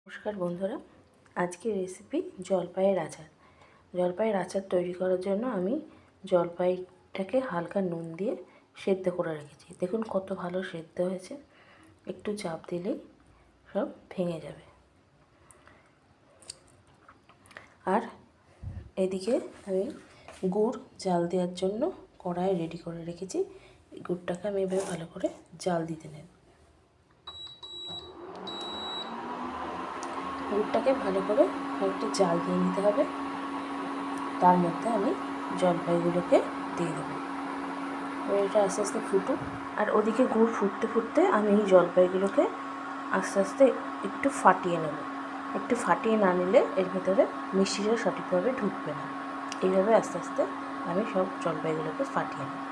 নমস্কার বন্ধুরা, আজকের রেসিপি জলপাইয়ের আচার। জলপাইয়ের আচার তৈরি করার জন্য আমি জলপাইটাকে হালকা নুন দিয়ে সেদ্ধ করে রেখেছি। দেখুন কত ভালো সেদ্ধ হয়েছে, একটু চাপ দিলেই সব ভেঙে যাবে। আর এদিকে আমি গুড় জাল দেওয়ার জন্য কড়াই রেডি করে রেখেছি। এই গুড়টাকে আমি এভাবে ভালো করে জাল দিতে নেব। গুড়টাকে ভালো করে একটু জাল দিয়ে নিতে হবে। তার মধ্যে আমি জলপাইগুলোকে দিয়ে দেবো। এটা আস্তে আস্তে ফুটুক। আর ওদিকে গুড় ফুটতে ফুটতে আমি এই জলপাইগুলোকে আস্তে আস্তে একটু ফাটিয়ে নেব। একটু ফাটিয়ে না নিলে এর ভেতরে মিষ্টিটা সঠিকভাবে ঢুকবে না। এইভাবে আস্তে আস্তে আমি সব জলপাইগুলোকে ফাটিয়ে নেব।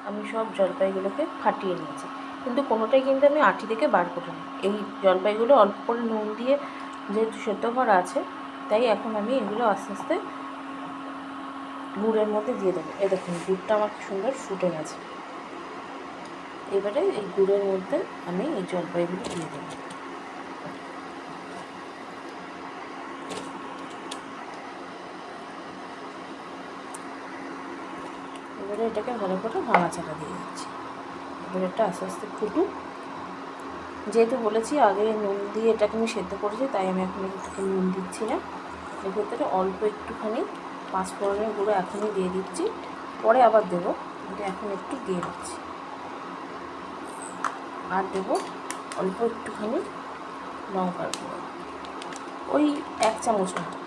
আমি সব জলপাইগুলোকে ফাটিয়ে নিয়েছি, কিন্তু কোনোটাই কিন্তু আমি আঁটি থেকে বার করে নিই। এই জলপাইগুলো অল্প করে নুন দিয়ে যেহেতু সেদ্ধ করা আছে, তাই এখন আমি এগুলো আস্তে আস্তে গুড়ের মধ্যে দিয়ে দেবো। এই দেখুন গুড়টা আমার সুন্দর ফুটে গেছে। এবারে এই গুড়ের মধ্যে আমি এই জলপাইগুলো দিয়ে দেবো। এবারে এটাকে ভালো করে নাড়াচাড়া দিয়ে দিচ্ছি। এবারে এটা আস্তে আস্তে ফুটুক। যেহেতু বলেছি আগে নুন দিয়ে এটাকে আমি সেদ্ধ করেছি, তাই আমি এখন এটাকে নুন দিচ্ছি না। এর ভেতরে অল্প একটুখানি পাঁচফোড়নের গুঁড়ো এখনই দিয়ে দিচ্ছি, পরে আবার দেবো। এটা এখন একটু দিয়ে দিচ্ছি। আর দেবো অল্প একটুখানি লঙ্কার গুঁড়ো, ওই 1 চামচ মতো,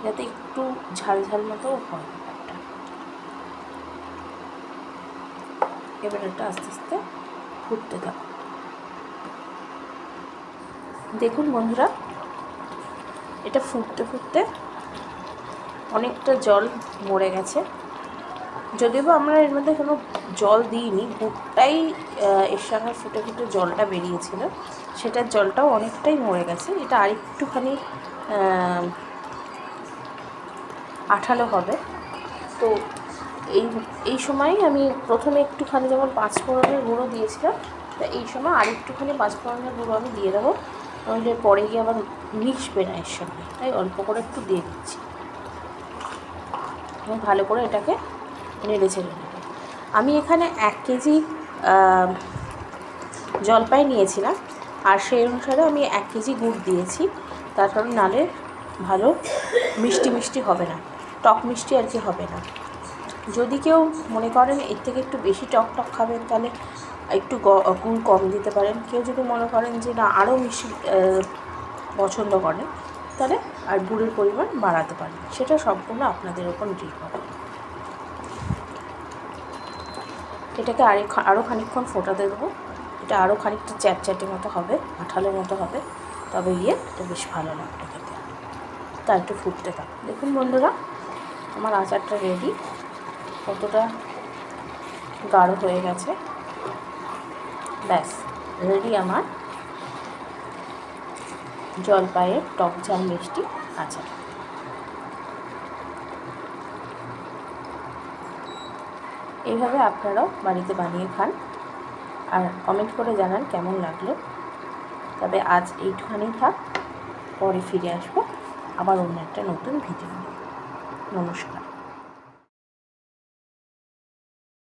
যাতে একটু ঝাল ঝাল মতো হয় ব্যাপারটা। এবার এটা আস্তে আস্তে ফুটতে থাকো। দেখুন বন্ধুরা, এটা ফুটতে ফুটতে অনেকটা জল মরে গেছে। যদিও বা আমরা এর মধ্যে কোনো জল দিইনি, গুড়টাই এর সঙ্গে ফুটে ফুটে জলটা বেরিয়েছিল, সেটার জলটাও অনেকটাই মরে গেছে। এটা আরেকটুখানি আঠালো হবে। তো এই সময় আমি প্রথমে একটুখানি যেমন পাঁচফোড়নের গুঁড়ো দিয়েছিলাম, তা এই সময় আরেকটুখানি পাঁচফোড়নের গুঁড়ো আমি দিয়ে দেবো। নইলে পরে গিয়ে আবার মিশবে না এর সঙ্গে, তাই অল্প করে একটু দিয়ে দিচ্ছি। এবং ভালো করে এটাকে নেড়ে চেড়ে নেব। আমি এখানে 1 কেজি জলপাই নিয়েছিলাম, আর সেই অনুসারে আমি 1 কেজি গুড় দিয়েছি। তার কারণ নালে ভালো মিষ্টি মিষ্টি হবে না, টক মিষ্টি আর কি হবে না। যদি কেউ মনে করেন এর থেকে একটু বেশি টক টক খাবেন, তাহলে একটু গুড় কম দিতে পারেন। কেউ যদি মনে করেন যে না আরও মিষ্টি পছন্দ করেন, তাহলে আর গুড়ের পরিমাণ বাড়াতে পারেন। সেটা সম্পূর্ণ আপনাদের ওপর নির্ভর করে। এটাকে আরও খানিকক্ষণ ফোটাতে দেবো। এটা আরও খানিকটা চ্যাটচ্যাটে মতো হবে, আঠালো মতো হবে, তবে গিয়ে এটা বেশ ভালো লাগবে খেতে। তা একটু ফুটতে থাকবে। দেখুন বন্ধুরা, আমার আচারটা রেডি। কতটা গাঢ় হয়ে গেছে। ব্যাস রেডি আমার জলপাইয়ের টক ঝাল মিষ্টি আচার। এইভাবে আপনারাও বাড়িতে বানিয়ে খান, আর কমেন্ট করে জানান কেমন লাগলো। তবে আজ এইটুখানি থাক, পরে ফিরে আসবো আবার অন্য একটা নতুন ভিডিও নিয়ে। নমস্কার।